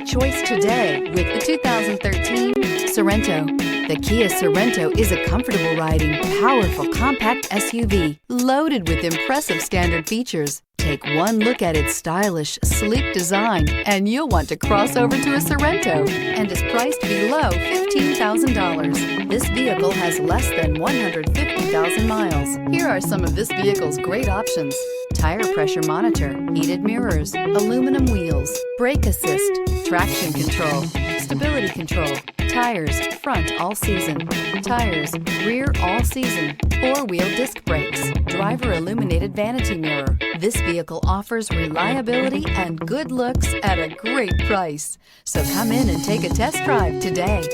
choice today with the 2013 Sorento. The Kia Sorento is a comfortable riding, powerful compact SUV loaded with impressive standard features. Take one look at its stylish, sleek design and you'll want to cross over to a Sorento, and is priced below $15,000. This vehicle has less than 150,000 miles. Here are some of this vehicle's great options: tire pressure monitor, heated mirrors, aluminum wheels, brake assist, traction control, stability control, tires, front all season, tires, rear all season, four-wheel disc brakes, driver illuminated vanity mirror. This vehicle offers reliability and good looks at a great price. So come in and take a test drive today.